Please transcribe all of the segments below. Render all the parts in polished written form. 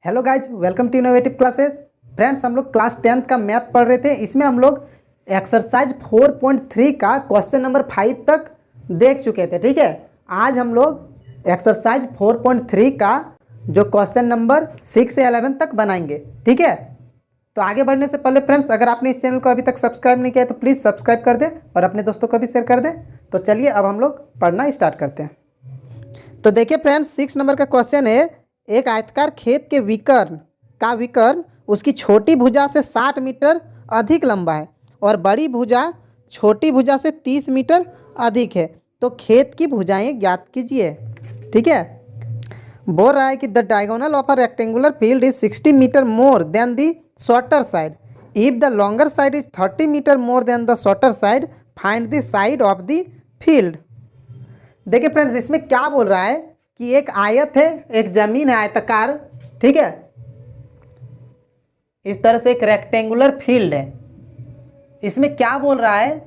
Hello guys, welcome to innovative classes. Friends, हम लोग class 10th का मैथ पढ़ रहे थे। इसमें हम लोग एक्सरसाइज 4.3 का क्वेश्चन नंबर 5 तक देख चुके थे। ठीक है, आज हम लोग एक्सरसाइज 4.3 का जो क्वेश्चन नंबर 6 से 11 तक बनाएंगे। ठीक है, तो आगे बढ़ने से पहले फ्रेंड्स, अगर आपने इस चैनल को अभी तक सब्सक्राइब नहीं किया है तो प्लीज़ सब्सक्राइब कर दें और अपने दोस्तों को भी शेयर कर दें। तो चलिए अब हम लोग पढ़ना स्टार्ट करते हैं। तो देखिए फ्रेंड्स, 6 नंबर का क्वेश्चन है, एक आयताकार खेत के विकर्ण उसकी छोटी भुजा से 60 मीटर अधिक लंबा है और बड़ी भुजा छोटी भुजा से 30 मीटर अधिक है, तो खेत की भुजाएं ज्ञात कीजिए। ठीक है, बोल रहा है कि the diagonal of a rectangular field is 60 metre more than the shorter side. If the longer side is 30 metre more than the shorter side, find the side of the field. देखिए फ्रेंड्स, इसमें क्या बोल रहा है कि एक आयत है, एक जमीन है आयताकार। ठीक है, इस तरह से एक रेक्टेंगुलर फील्ड है। इसमें क्या बोल रहा है,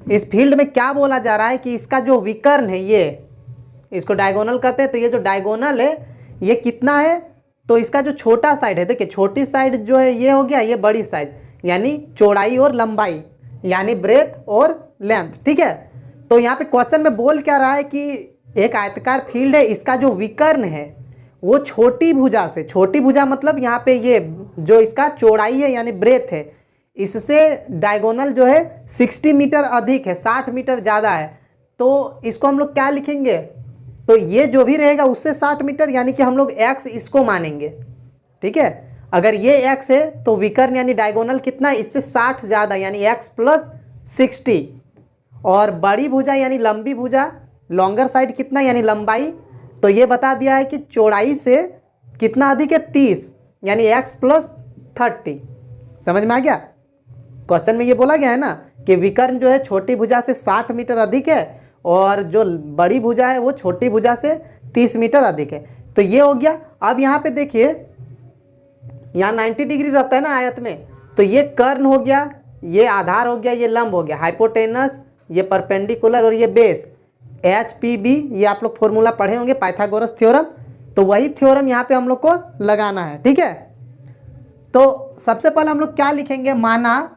इस फील्ड में क्या बोला जा रहा है कि इसका जो विकर्ण है, ये इसको डायगोनल कहते हैं। तो ये जो डायगोनल है ये कितना है, तो इसका जो छोटा साइड है, देखिए छोटी साइड जो है ये हो गया, ये बड़ी साइड यानी चौड़ाई और लंबाई यानी ब्रेथ और लेंथ। ठीक है, तो यहाँ पे क्वेश्चन में बोल क्या रहा है कि एक आयताकार फील्ड है, इसका जो विकर्ण है वो छोटी भुजा से, छोटी भुजा मतलब यहाँ पे ये जो इसका चौड़ाई है यानी ब्रेथ है, इससे डायगोनल जो है 60 मीटर अधिक है, 60 मीटर ज़्यादा है। तो इसको हम लोग क्या लिखेंगे, तो ये जो भी रहेगा उससे 60 मीटर यानी कि हम लोग x इसको मानेंगे। ठीक है, अगर ये x है तो विकर्ण यानी डायगोनल कितना है, इससे 60 ज़्यादा यानी x प्लस 60। और बड़ी भुजा यानी लंबी भुजा, लॉन्गर साइड कितना यानी लंबाई, तो ये बता दिया है कि चौड़ाई से कितना अधिक है, 30 यानी x प्लस 30। समझ में आ गया? क्वेश्चन में ये बोला गया है ना कि विकर्ण जो है छोटी भुजा से 60 मीटर अधिक है और जो बड़ी भुजा है वो छोटी भुजा से 30 मीटर अधिक है। तो ये हो गया। अब यहाँ पे देखिए, यहाँ 90 डिग्री रहता है ना आयत में, तो ये कर्ण हो गया, ये आधार हो गया, ये लंब हो गया, हाइपोटेनस, ये परपेंडिकुलर और ये बेस। HPB ये आप लोग फॉर्मूला पढ़े होंगे, पाइथागोरस थ्योरम। तो वही थ्योरम यहाँ पे हम लोग को लगाना है। ठीक है, तो सबसे पहले हम लोग क्या लिखेंगे, माना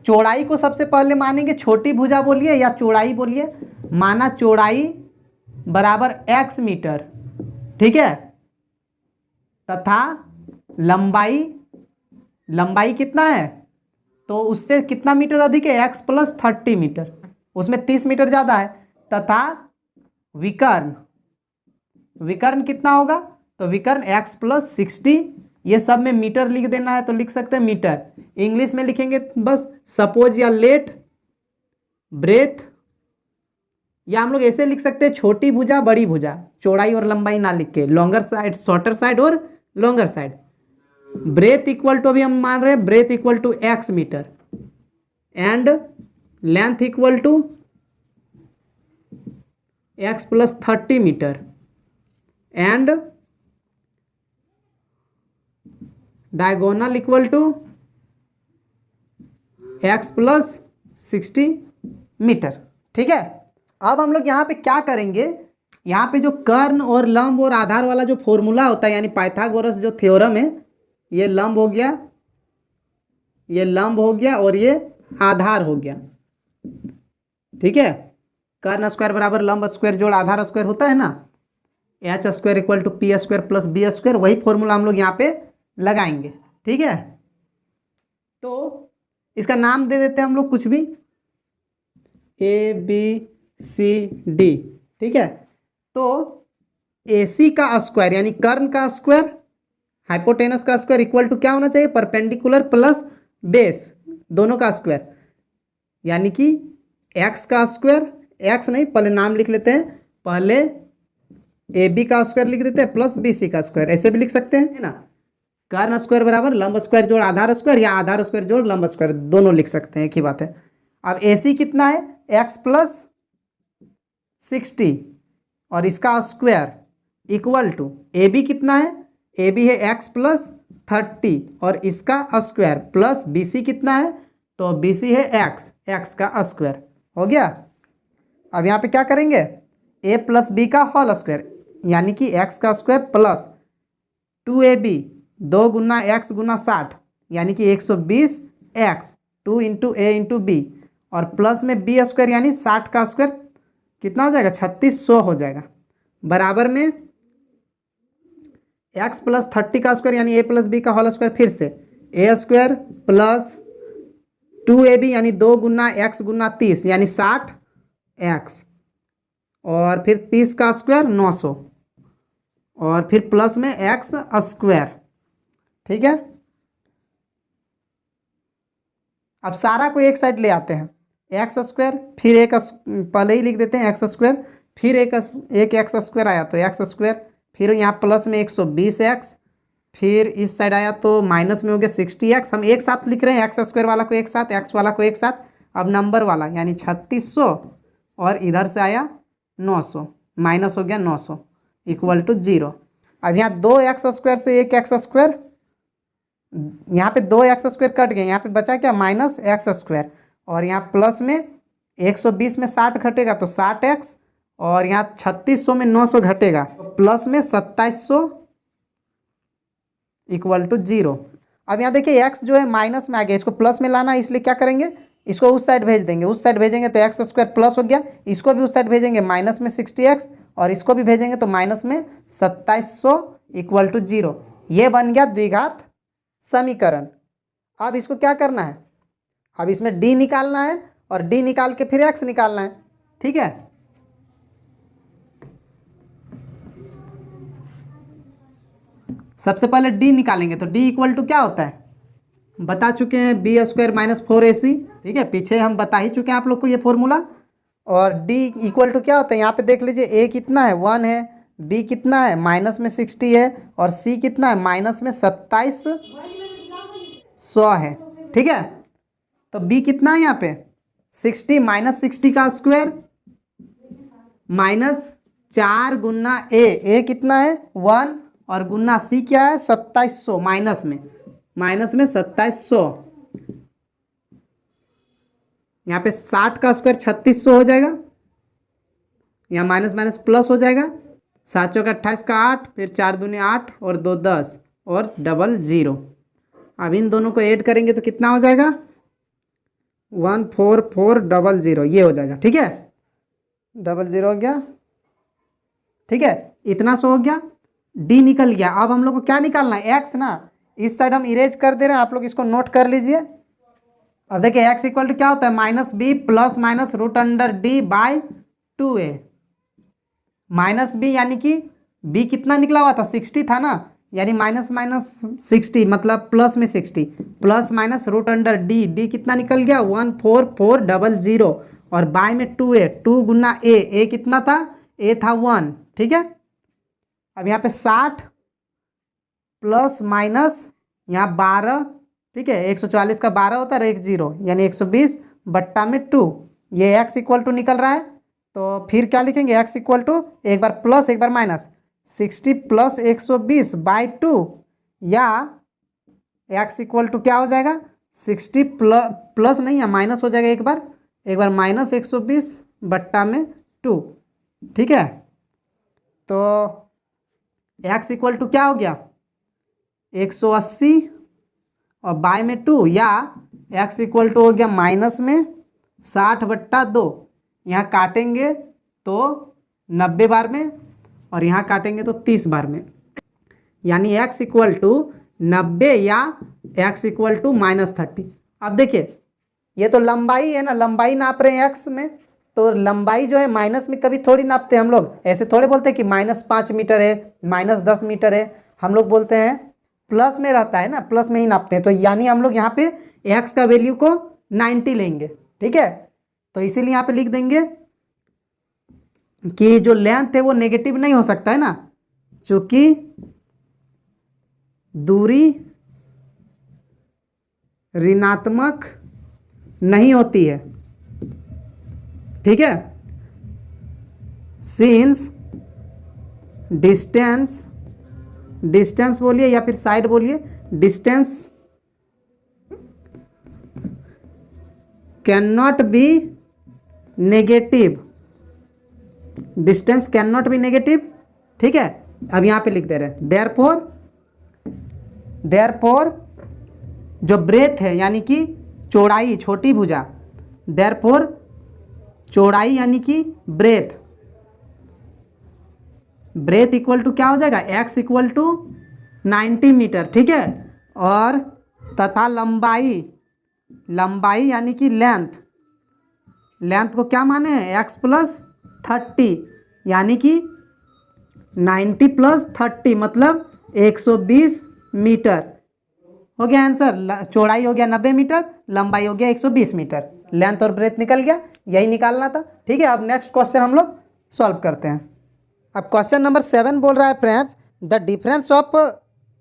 चौड़ाई को सबसे पहले मानेंगे, छोटी भुजा बोलिए या चौड़ाई बोलिए। माना चौड़ाई बराबर x मीटर, ठीक है, तथा लंबाई कितना है, तो उससे कितना मीटर अधिक है, x प्लस 30 मीटर, उसमें 30 मीटर ज़्यादा है। तथा विकर्ण कितना होगा, तो विकर्ण x प्लस 60, ये सब में मीटर लिख देना है तो लिख सकते हैं मीटर। इंग्लिश में लिखेंगे बस सपोज या लेट ब्रेथ, या हम लोग ऐसे लिख सकते हैं छोटी भुजा बड़ी भुजा, चौड़ाई और लंबाई ना लिख के, लॉन्गर साइड शॉर्टर साइड और longer side. Breadth equal to, अभी हम मान रहे हैं breadth equal to x metre and length equal to x plus 30 metre and diagonal equal to x plus 60 metre. ठीक है, अब हम लोग यहाँ पे क्या करेंगे, यहाँ पे जो कर्ण और लंब और आधार वाला जो फॉर्मूला होता है यानी पाइथागोरस जो थ्योरम है, ये लंब हो गया, ये लंब हो गया और ये आधार हो गया। ठीक है, कर्ण स्क्वायर बराबर लंब स्क्वायर जोड़ आधार स्क्वायर होता है ना, h square equal to p square plus b square, वही फॉर्मूला हम लोग यहाँ पे लगाएंगे। ठीक है, तो इसका नाम दे देते हैं हम लोग कुछ भी, ABCD। ठीक है, तो AC का स्क्वायर यानी कर्ण का स्क्वायर, हाइपोटेनस का स्क्वायर इक्वल टू क्या होना चाहिए, परपेंडिकुलर प्लस बेस, दोनों का स्क्वायर यानी कि x का स्क्वायर, x नहीं पहले नाम लिख लेते हैं, पहले AB का स्क्वायर लिख देते हैं प्लस BC का स्क्वायर, ऐसे भी लिख सकते हैं, है ना। कर्ण स्क्वायर बराबर लंब स्क्वायर जोड़ आधार स्क्वायर या आधार स्क्वायर जोड़ लंब स्क्वायर, दोनों लिख सकते हैं, एक ही बात है। अब AC कितना है, x प्लस 60 और इसका स्क्वायर इक्वल टू AB कितना है, AB है x प्लस 30 और इसका स्क्वायर प्लस BC कितना है, तो BC है x का स्क्वायर हो गया। अब यहाँ पे क्या करेंगे, a प्लस बी का होल स्क्वायर यानी कि x का स्क्वायर प्लस 2ab 2 × x × 60 यानी कि 120x 2 × a × b और प्लस में b स्क्वायर यानी 60 का स्क्वायर कितना हो जाएगा 3600 हो जाएगा, बराबर में x + 30 का स्क्वायर यानी a + b का होल स्क्वायर, फिर से a स्क्वायर प्लस 2ab यानी 2 × x × 30 यानी 60x और फिर 30 का स्क्वायर 900 और फिर प्लस में x स्क्वायर। ठीक है, अब सारा को एक साइड ले आते हैं, एक्स स्क्वायर फिर एक पहले ही लिख देते हैं एक्स स्क्वायर, फिर एक एक्स स्क्वायर आया तो एक्स स्क्वायर, फिर यहाँ प्लस में 120x, फिर इस साइड आया तो माइनस में हो गया 60x। हम एक साथ लिख रहे हैं, एक्स स्क्वायर वाला को एक साथ, एक्स वाला को एक साथ, अब नंबर वाला यानी 3600 और इधर से आया 900, माइनस हो गया 900 = 0। अब यहाँ 2x स्क्वायर से एक एक्स स्क्वायर, यहाँ पे 2x स्क्वायर कट गए, यहाँ पे बचा क्या माइनस एक्स स्क्वायर और यहाँ प्लस में 120 में 60 घटेगा तो 60x और यहाँ 3600 में 900 घटेगा तो प्लस में 2700 = 0। अब यहाँ देखिए x जो है माइनस में आ गया, इसको प्लस में लाना है, इसलिए क्या करेंगे इसको उस साइड भेज देंगे, उस साइड भेजेंगे तो एक्स स्क्वायर प्लस हो गया, इसको भी उस साइड भेजेंगे माइनस में 60x और इसको भी भेजेंगे तो माइनस में 2700 = 0। ये बन गया द्विघात समीकरण। अब इसको क्या करना है, अब इसमें d निकालना है और d निकाल के फिर x निकालना है। ठीक है, सबसे पहले d निकालेंगे तो d = क्या होता है बता चुके हैं, b² - 4ac। ठीक है, पीछे हम बता ही चुके हैं आप लोग को ये फॉर्मूला। और d = क्या होता है यहाँ पे देख लीजिए, a कितना है 1 है, b कितना है माइनस में 60 है और c कितना है माइनस में 2700 है। ठीक है, तो b कितना है यहाँ पे 60 - 60 का स्क्वायर माइनस 4 × a कितना है 1 और गुना c क्या है 2700 माइनस में 2700। यहाँ पे 60 का स्क्वायर 3600 हो जाएगा, यहाँ माइनस माइनस प्लस हो जाएगा, 7 × 28 का 8, फिर 4 दूनी 8 और 2 10 और 00। अब इन दोनों को ऐड करेंगे तो कितना हो जाएगा 14400 ये हो जाएगा। ठीक है, 00 हो गया। ठीक है, इतना सो हो गया, डी निकल गया। अब हम लोग को क्या निकालना है एक्स ना, इस साइड हम इरेज कर दे रहे हैं, आप लोग इसको नोट कर लीजिए। अब देखिए एक्स = क्या होता है -b ± √d/2a -b यानी कि b कितना निकला हुआ था 60 था ना, यानी माइनस 60 मतलब प्लस में 60 प्लस माइनस √d, d कितना निकल गया 14400 और बाय में 2a 2 × a कितना था a था 1। ठीक है, अब यहाँ पे 60 प्लस माइनस यहाँ 12। ठीक है, 140 का 12 होता है, एक 0 यानी 120/2। ये x = निकल रहा है, तो फिर क्या लिखेंगे x = एक बार प्लस एक बार माइनस 60 + 120/2 या x = क्या हो जाएगा 60 प्लस नहीं है माइनस हो जाएगा, एक बार माइनस 120/2। ठीक है, तो x = क्या हो गया 180 और बाय में 2 या x = हो गया माइनस में 60/2। यहाँ काटेंगे तो 90 बार में और यहाँ काटेंगे तो 30 बार में, यानी x = 90 या x = -30। अब देखिए ये तो लंबाई है ना, लंबाई नाप रहे हैं x में, तो लंबाई जो है माइनस में कभी थोड़ी नापते हैं हम लोग, ऐसे थोड़े बोलते हैं कि -5 मीटर है -10 मीटर है, हम लोग बोलते हैं प्लस में रहता है ना, प्लस में ही नापते हैं। तो यानी हम लोग यहाँ पे x का वैल्यू को 90 लेंगे। ठीक है, तो इसीलिए यहाँ पे लिख देंगे कि जो लेंथ है वो नेगेटिव नहीं हो सकता है ना, क्योंकि दूरी ऋणात्मक नहीं होती है। ठीक है, सिंस डिस्टेंस बोलिए या फिर साइड बोलिए, distance can not be negative, distance can not be negative. ठीक है, अब यहाँ पे लिख दे रहे हैं देयरफॉर देयरफॉर जो ब्रेथ है यानी कि चौड़ाई, छोटी भुजा, देयरफॉर चौड़ाई यानी कि ब्रेथ, ब्रेथ इक्वल टू क्या हो जाएगा, x इक्वल टू 90 मीटर, ठीक है। और तथा लंबाई, लंबाई यानी कि लेंथ, लेंथ को क्या माने हैं, x प्लस 30 यानी कि 90 प्लस 30 मतलब 120 मीटर। हो गया आंसर। चौड़ाई हो गया 90 मीटर, लंबाई हो गया 120 मीटर, लेंथ और ब्रेथ निकल गया, यही निकालना था, ठीक है। अब नेक्स्ट क्वेश्चन हम लोग सॉल्व करते हैं। अब क्वेश्चन नंबर 7 बोल रहा है friends, the difference of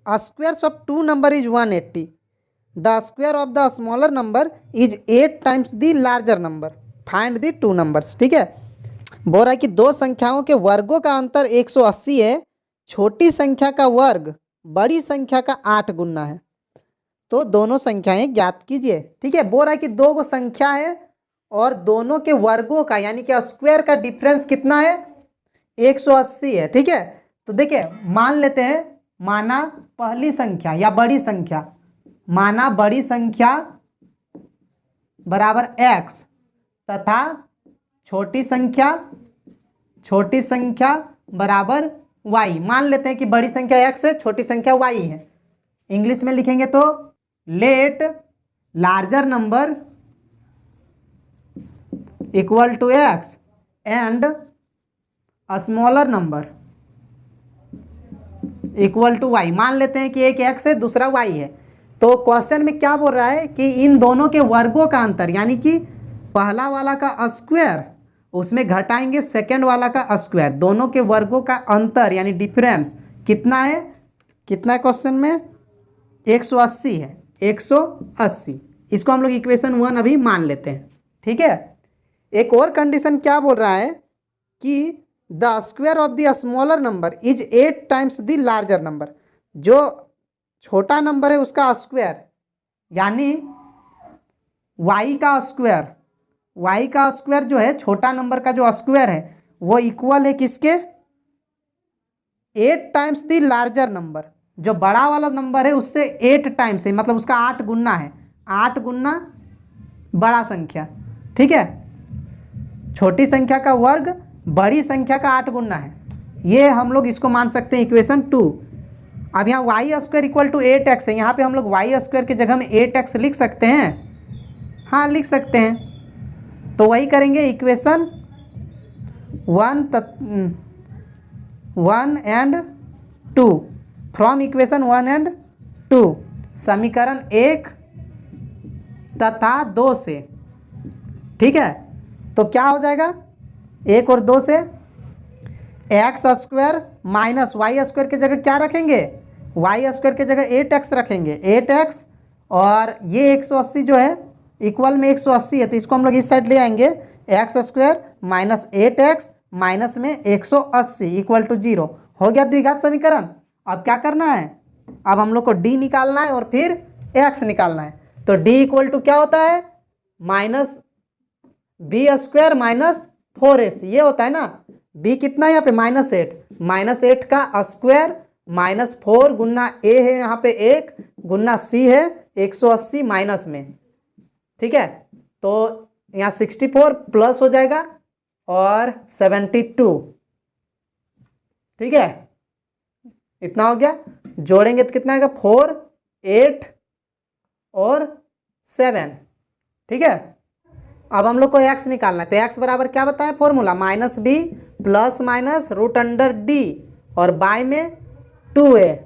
squares of two number is 180, the square of the smaller number is 8 times the larger number, find the two numbers, ठीक है। बोल रहा है कि दो संख्याओं के वर्गों का अंतर 180 है, छोटी संख्या का वर्ग बड़ी संख्या का 8 गुना है, तो दोनों संख्याएं ज्ञात कीजिए, ठीक है। बोल रहा है कि दो गो संख्या है और दोनों के वर्गों का यानी कि स्क्वायर का डिफरेंस कितना है, 180 है, ठीक है। तो देखिए मान लेते हैं, माना पहली संख्या या बड़ी संख्या, माना बड़ी संख्या बराबर x तथा छोटी संख्या बराबर y। मान लेते हैं कि बड़ी संख्या x है, छोटी संख्या y है। इंग्लिश में लिखेंगे तो let larger number equal to x and smaller number equal to y। मान लेते हैं कि एक x है दूसरा y है। तो क्वेश्चन में क्या बोल रहा है कि इन दोनों के वर्गों का अंतर यानी कि पहला वाला का स्क्वायर उसमें घटाएंगे सेकंड वाला का स्क्वायर, दोनों के वर्गों का अंतर यानी डिफरेंस कितना है, कितना क्वेश्चन में 180 है, 180। इसको हम लोग इक्वेशन 1 अभी मान लेते हैं, ठीक है। एक और कंडीशन क्या बोल रहा है कि the square of the smaller number is 8 times the larger number, जो छोटा नंबर है उसका स्क्वायर यानी y का स्क्वायर जो है, छोटा नंबर का जो स्क्वायर है वो इक्वल है किसके, 8 टाइम्स द लार्जर नंबर, जो बड़ा वाला नंबर है उससे 8 टाइम्स है, मतलब उसका 8 गुना है, 8 गुना बड़ा संख्या, ठीक है। छोटी संख्या का वर्ग बड़ी संख्या का 8 गुना है, ये हम लोग इसको मान सकते हैं इक्वेशन 2। अब यहाँ Y square equal to 8x है, यहाँ पे हम लोग वाई स्क्वायर की जगह में 8x लिख सकते हैं, हाँ लिख सकते हैं। तो वही करेंगे equation 1 and 2, from equation 1 and 2, समीकरण 1 तथा 2 से, ठीक है। तो क्या हो जाएगा, 1 और 2 से x square minus y square की जगह क्या रखेंगे, वाई स्क्वायर की जगह 8x रखेंगे, 8x, और ये 180 जो है इक्वल में 180 है, तो इसको हम लोग इस साइड ले आएंगे, x square minus 8x minus में 180 इक्वल टू 0। हो गया द्विघात समीकरण। अब क्या करना है, अब हम लोग को d निकालना है और फिर x निकालना है। तो d इक्वल टू क्या होता है, minus B square minus 4ac, ये होता है ना। b कितना है यहाँ पे -8, -8 का स्क्वायर माइनस 4 गुना a है यहाँ पे 1 गुना c है 180 माइनस में, ठीक है। तो यहाँ 64 प्लस हो जाएगा और 72, ठीक है। इतना हो गया, जोड़ेंगे तो कितना आएगा 4, 8 और 7, ठीक है। अब हम लोग को x निकालना है, तो x बराबर क्या बताया formula, -b plus minus root under d और बाय में 2a,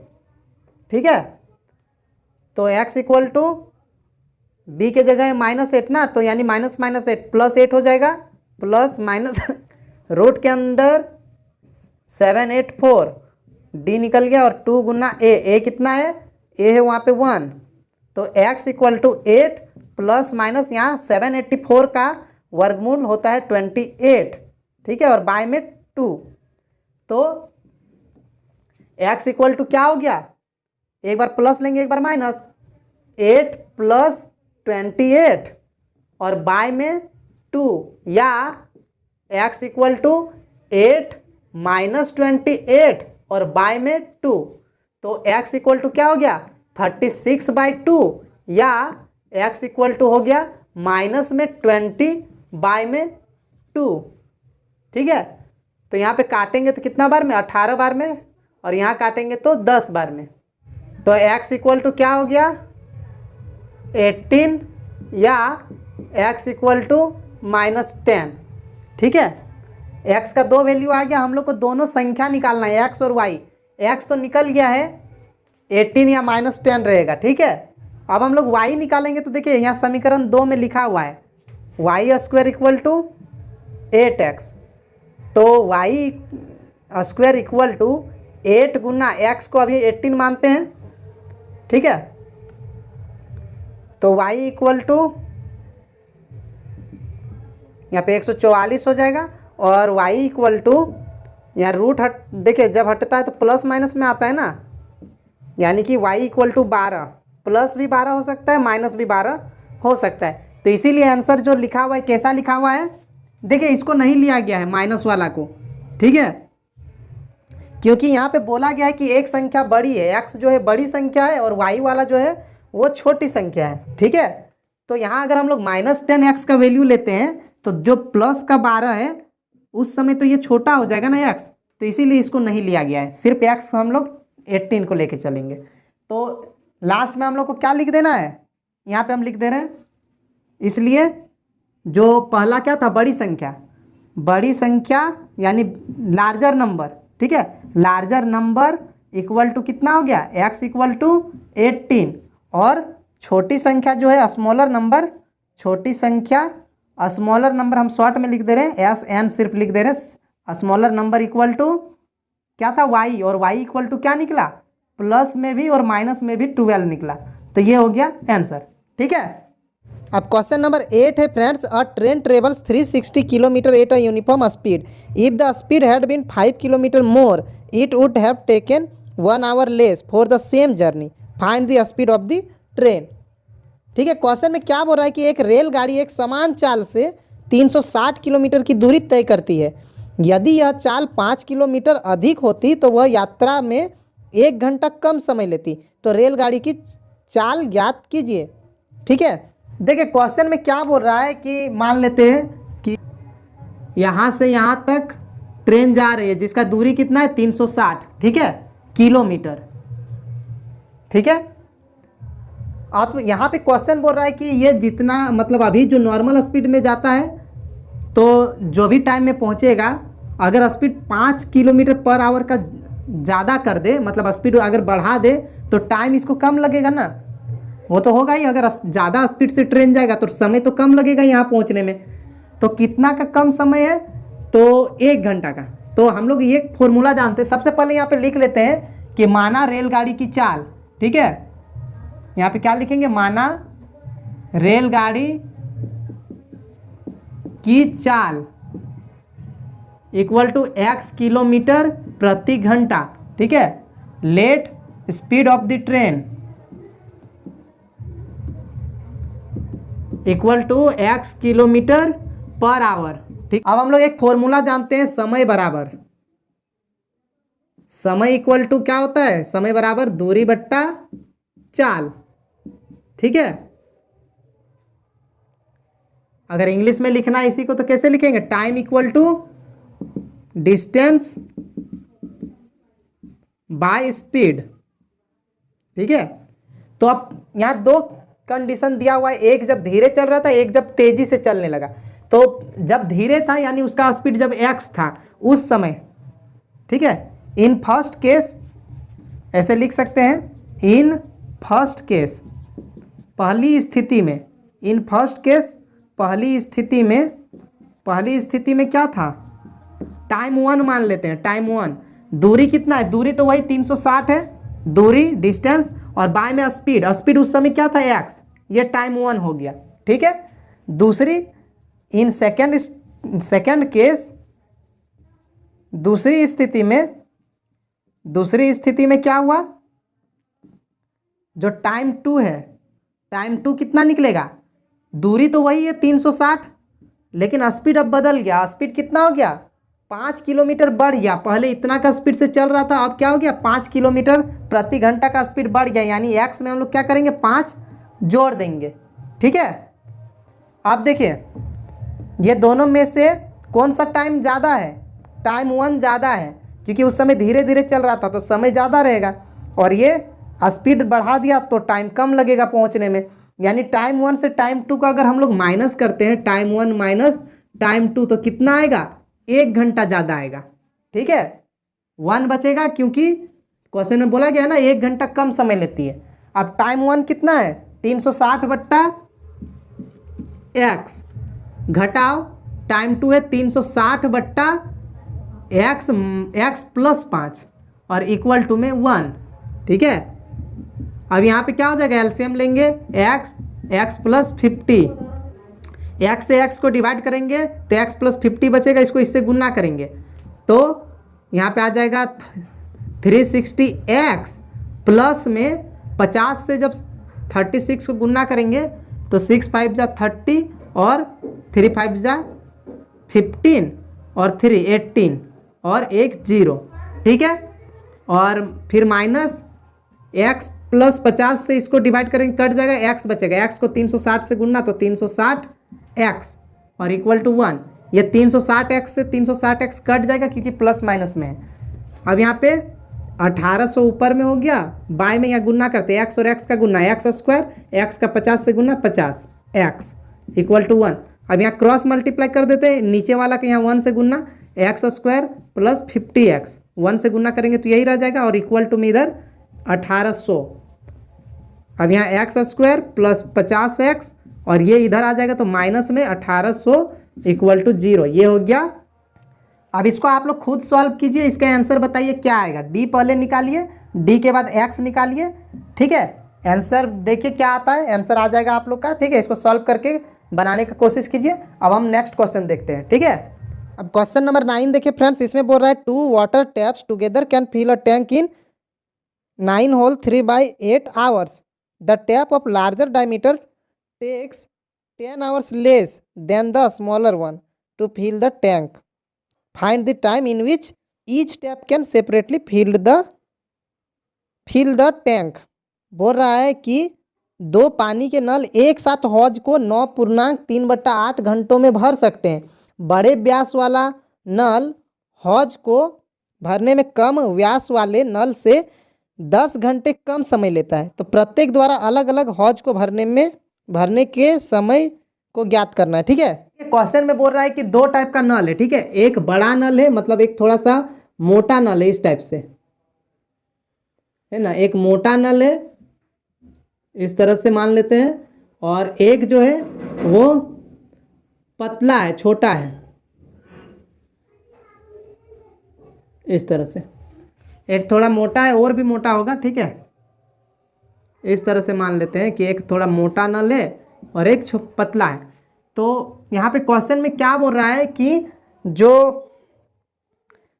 ठीक है। तो x इक्वल टू b के जगह -8 ना, तो यानी -8 प्लस 8 हो जाएगा, प्लस माइनस रूट के अंदर 7 8 4, d निकल गया और 2 गुना a कितना है, a है वहाँ पे 1, तो x equal to 8 plus minus यहाँ 784 का वर्गमूल होता है 28, ठीक है, और बाय में 2, तो x इक्वल टू क्या हो गया, एक बार प्लस लेंगे एक बार माइनस, 8 प्लस 28 और बाय में 2, या x इक्वल टू 8 माइनस 28 और बाय में 2, तो x इक्वल टू क्या हो गया 36/2 या x इक्वल टू हो गया माइनस में 20/2। ठीक है, तो यहाँ पे काटेंगे तो कितना बार में, 18 बार में, और यहाँ काटेंगे तो 10 बार में। तो x इक्वल टू क्या हो गया 18 या x इक्वल टू -10। ठीक है, x का 2 वैल्यू आ गया, हम लोग को दोनों संख्या निकालना है x और y। x तो निकल गया है 18 या -10 रहेगा। ठीक है, अब हम लोग y निकालेंगे तो देखिए यहाँ समीकरण 2 में लिखा हुआ है y² इक्वल टू 8x। तो y² equal to 8 Guna x को अभी 18 मानते हैं। ठीक है, तो y इक्वल टू यहाँ पे 144 हो जाएगा, और y इक्वल टू यहाँ रूट हट, देखिए जब हटता है तो प्लस माइनस में आता है ना, यानी कि y इक्वल टू 12, प्लस भी 12 हो सकता है, माइनस भी 12 हो सकता है। तो इसीलिए आंसर जो लिखा हुआ है कैसा लिखा हुआ है, देखिए इसको नहीं लिया गया है माइनस वाला को। ठीक है, क्योंकि यहाँ पे बोला गया है कि एक संख्या बड़ी है, x जो है बड़ी संख्या है और y वाला जो है वो छोटी संख्या है। ठीक है, तो यहाँ अगर हम लोग -10x का वैल्यू लेते हैं तो जो प्लस का 12 है उस समय तो ये छोटा हो जाएगा ना x, तो इसीलिए इसको नहीं लिया गया है, सिर्फ x हम लोग 18 को लेके चलेंगे। तो लास्ट में हम लोग को क्या लिख देना है, यहाँ पे हम लिख दे रहे हैं, इसलिए जो पहला क्या था बड़ी संख्या यानी लार्जर नंबर। ठीक है, लार्जर नंबर इक्वल टू कितना हो गया x इक्वल टू 18, और छोटी संख्या जो है स्मॉलर नंबर, छोटी संख्या स्मॉलर नंबर हम शॉर्ट में लिख दे रहे हैं SN सिर्फ लिख दे रहे हैं, स्मॉलर नंबर इक्वल टू क्या था y, और y इक्वल टू क्या निकला प्लस में भी और माइनस में भी 12 निकला। तो ये हो गया आंसर। ठीक है, अब क्वेश्चन नंबर 8 है friends, a train travels 360 kilometre at a uniform speed, if the speed had been 5 kilometre more it would have taken 1 hour less for the same journey, find the speed of the train. ठीक है, question में क्या बोल रहा है कि एक रेलगाड़ी एक समान चाल से 360 किलोमीटर की दूरी तय करती है, यदि यह चाल 5 किलोमीटर अधिक होती तो वह यात्रा में 1 घंटा कम समय लेती, तो रेलगाड़ी की चाल ज्ञात कीजिए। ठीक है, देखिए क्वेश्चन में क्या बोल रहा है कि मान लेते हैं कि यहाँ से यहाँ तक ट्रेन जा रही है जिसका दूरी कितना है 360, ठीक है, किलोमीटर। ठीक है, अब यहाँ पे क्वेश्चन बोल रहा है कि ये जितना मतलब अभी जो नॉर्मल स्पीड में जाता है तो जो भी टाइम में पहुँचेगा, अगर स्पीड 5 किलोमीटर पर आवर का ज़्यादा कर दे, मतलब स्पीड अगर बढ़ा दे तो टाइम इसको कम लगेगा ना, वो तो होगा ही। अगर ज़्यादा स्पीड से ट्रेन जाएगा तो समय तो कम लगेगा यहाँ पहुँचने में। तो कितना का कम समय है, तो 1 घंटा का। तो हम लोग ये फॉर्मूला जानते हैं। सबसे पहले यहाँ पे लिख लेते हैं कि माना रेलगाड़ी की चाल, ठीक है, यहाँ पे क्या लिखेंगे, माना रेलगाड़ी की चाल इक्वल टू x किलोमीटर प्रति घंटा। ठीक है, let speed of the train equal to x kilometre per hour. ठीक, अब हम लोग एक फॉर्मूला जानते हैं, समय बराबर, समय इक्वल टू क्या होता है, समय बराबर दूरी बट्टा चाल। ठीक है, अगर इंग्लिश में लिखना है इसी को तो कैसे लिखेंगे, time equal to distance by speed. ठीक है, तो अब यहाँ 2 कंडीशन दिया हुआ है, एक जब धीरे चल रहा था, एक जब तेजी से चलने लगा। तो जब धीरे था यानी उसका स्पीड जब x था उस समय, ठीक है, इन फर्स्ट केस ऐसे लिख सकते हैं, इन फर्स्ट केस पहली स्थिति में, इन फर्स्ट केस पहली स्थिति में क्या था, टाइम 1 मान लेते हैं, टाइम 1। दूरी कितना है, दूरी तो वही 360 है, दूरी डिस्टेंस, और बाय में स्पीड, स्पीड उस समय क्या था x, ये टाइम 1 हो गया। ठीक है, दूसरी इन सेकेंड केस दूसरी स्थिति में क्या हुआ, जो टाइम 2 है, टाइम 2 कितना निकलेगा, दूरी तो वही है 360, लेकिन स्पीड अब बदल गया, स्पीड कितना हो गया 5 किलोमीटर बढ़ गया। पहले इतना का स्पीड से चल रहा था, अब क्या हो गया 5 किलोमीटर प्रति घंटा का स्पीड बढ़ गया, यानी एक्स में हम लोग क्या करेंगे 5 जोड़ देंगे। ठीक है, अब देखिए ये दोनों में से कौन सा टाइम ज़्यादा है, टाइम 1 ज़्यादा है, क्योंकि उस समय धीरे धीरे चल रहा था तो समय ज़्यादा रहेगा, और ये स्पीड बढ़ा दिया तो टाइम कम लगेगा पहुंचने में। यानी टाइम 1 से टाइम 2 का अगर हम लोग माइनस करते हैं, टाइम 1 माइनस टाइम 2, तो कितना आएगा 1 घंटा ज़्यादा आएगा। ठीक है, 1 बचेगा क्योंकि क्वेश्चन में बोला गया है ना 1 घंटा कम समय लेती है। अब टाइम 1 कितना है 360 बट्टा एक्स, घटाओ टाइम 2 है 360 बट्टा एक्स प्लस 5 और इक्वल टू में 1। ठीक है, अब यहाँ पे क्या हो जाएगा, एलसीएम लेंगे एक्स प्लस 50, एक्स से एक्स को डिवाइड करेंगे तो एक्स प्लस 50 बचेगा, इसको इससे गुना करेंगे तो यहाँ पे आ जाएगा 360x प्लस में 50 से जब 36 को गुना करेंगे तो 6 5 जा 30 और 3 5 जा 15 और 3 18 और 1 0। ठीक है, और फिर माइनस x प्लस 50 से इसको डिवाइड करेंगे कट जाएगा, x बचेगा, x को 360 से गुना तो 360x और इक्वल टू 1। ये 360x से 360x कट जाएगा क्योंकि प्लस माइनस में है। अब यहाँ पे 1800 ऊपर में हो गया, बाय में यहाँ गुना करते हैं x और x का गुना एक्स स्क्वायर, x का 50 से गुना 50x इक्वल टू 1। अब यहाँ क्रॉस मल्टीप्लाई कर देते हैं, नीचे वाला के यहाँ 1 से गुना एक्स स्क्वायर प्लस 50x 1 से गुना करेंगे तो यही रह जाएगा और इक्वल टू में इधर 1800। अब यहाँ एक्स स्क्वायर प्लस 50x और ये इधर आ जाएगा तो माइनस में 1800 इक्वल टू 0, ये हो गया। अब इसको आप लोग खुद सॉल्व कीजिए, इसका आंसर बताइए क्या आएगा। डी पहले निकालिए, डी के बाद एक्स निकालिए। ठीक है, आंसर देखिए क्या आता है, आंसर आ जाएगा आप लोग का। ठीक है, इसको सॉल्व करके बनाने की कोशिश कीजिए। अब हम नेक्स्ट क्वेश्चन देखते हैं। ठीक है, अब क्वेश्चन नंबर 9 देखिए फ्रेंड्स, इसमें बोल रहा है 2 water taps together can fill a tank in 9 whole 3/8 hours. The tap of larger diameter takes 10 hours less than the smaller one to fill the tank. Find the time in which each tap can separately fill the tank. बोल रहा है कि 2 पानी के नल एक साथ हौज को 9.3/8 घंटों में भर सकते हैं। बड़े व्यास वाला नल हौज को भरने में कम व्यास वाले नल से 10 घंटे कम समय लेता है। तो प्रत्येक द्वारा अलग अलग हौज को भरने के समय को ज्ञात करना है। ठीक है, क्वेश्चन में बोल रहा है कि 2 टाइप का नल है। ठीक है, एक बड़ा नल है, मतलब एक थोड़ा सा मोटा नल है, इस टाइप से है ना, एक मोटा नल है इस तरह से मान लेते हैं, और एक जो है वो पतला है, छोटा है इस तरह से। एक थोड़ा मोटा है, और भी मोटा होगा। ठीक है, इस तरह से मान लेते हैं कि एक थोड़ा मोटा नल है और एक पतला है। तो यहाँ पे क्वेश्चन में क्या बोल रहा है कि जो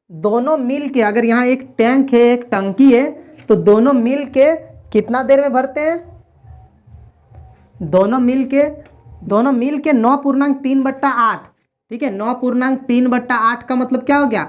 दोनों मिल के, अगर यहाँ एक टैंक है एक टंकी है, तो दोनों मिल के कितना देर में भरते हैं, दोनों मिल के 9.3/8। ठीक है, 9.3/8 का मतलब क्या हो गया,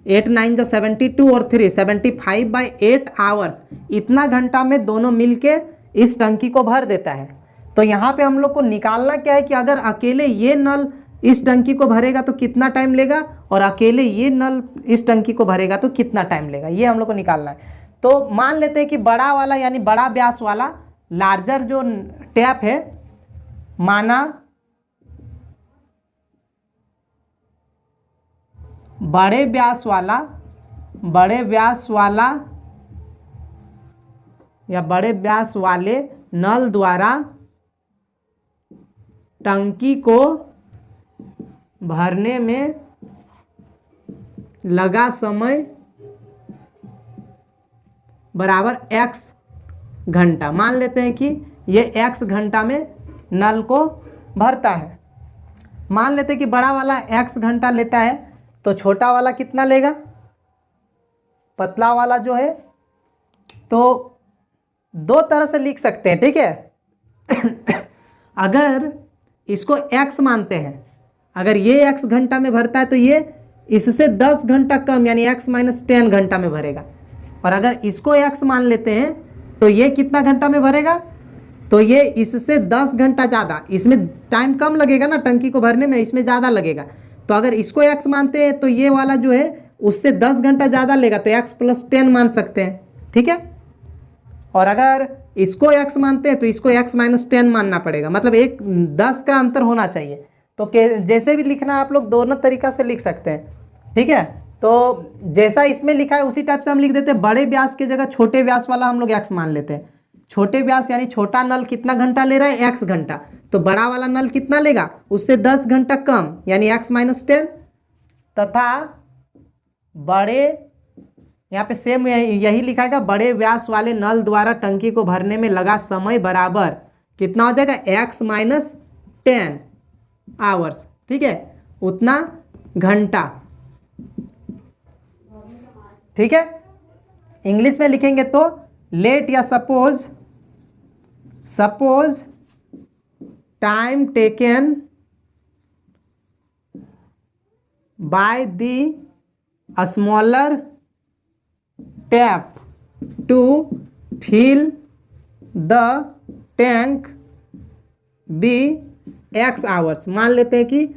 8 9 जा 72 और 3 75/8 आवर्स। इतना घंटा में दोनों मिलके इस टंकी को भर देता है। तो यहाँ पे हम लोग को निकालना क्या है कि अगर अकेले ये नल इस टंकी को भरेगा तो कितना टाइम लेगा, और अकेले ये नल इस टंकी को भरेगा तो कितना टाइम लेगा, ये हम लोग को निकालना है। तो मान लेते हैं कि बड़ा वाला यानी बड़ा व्यास वाला लार्जर जो टैप है, माना बड़े व्यास वाले नल द्वारा टंकी को भरने में लगा समय बराबर x घंटा। मान लेते हैं कि ये x घंटा में नल को भरता है। मान लेते हैं कि बड़ा वाला x घंटा लेता है, तो छोटा वाला कितना लेगा, पतला वाला जो है। तो 2 तरह से लिख सकते हैं। ठीक है, अगर इसको x मानते हैं, अगर ये x घंटा में भरता है तो ये इससे 10 घंटा कम यानी x माइनस 10 घंटा में भरेगा। और अगर इसको x मान लेते हैं तो ये कितना घंटा में भरेगा, तो ये इससे 10 घंटा ज़्यादा, इसमें टाइम कम लगेगा ना टंकी को भरने में, इसमें ज़्यादा लगेगा। तो अगर इसको x मानते हैं तो ये वाला जो है उससे 10 घंटा ज़्यादा लेगा, तो x प्लस 10 मान सकते हैं, ठीक है। और अगर इसको x मानते हैं तो इसको x माइनस 10 मानना पड़ेगा, मतलब 10 का अंतर होना चाहिए। तो जैसे भी लिखना आप लोग दोनों तरीका से लिख सकते हैं, ठीक है। तो जैसा इसमें लिखा है उसी टाइप से हम लिख देते हैं। बड़े व्यास की जगह छोटे व्यास वाला हम लोग x मान लेते हैं। छोटे व्यास यानी छोटा नल कितना घंटा ले रहा है, x घंटा, तो बड़ा वाला नल कितना लेगा, उससे 10 घंटा कम यानी x माइनस 10, तथा बड़े, यहाँ पे सेम यही लिखा है, बड़े व्यास वाले नल द्वारा टंकी को भरने में लगा समय बराबर कितना हो जाएगा, x माइनस 10 आवर्स, ठीक है, उतना घंटा, ठीक है। इंग्लिश में लिखेंगे तो लेट या suppose time taken by the smaller tap to fill the tank be x hours. मान लेते हैं कि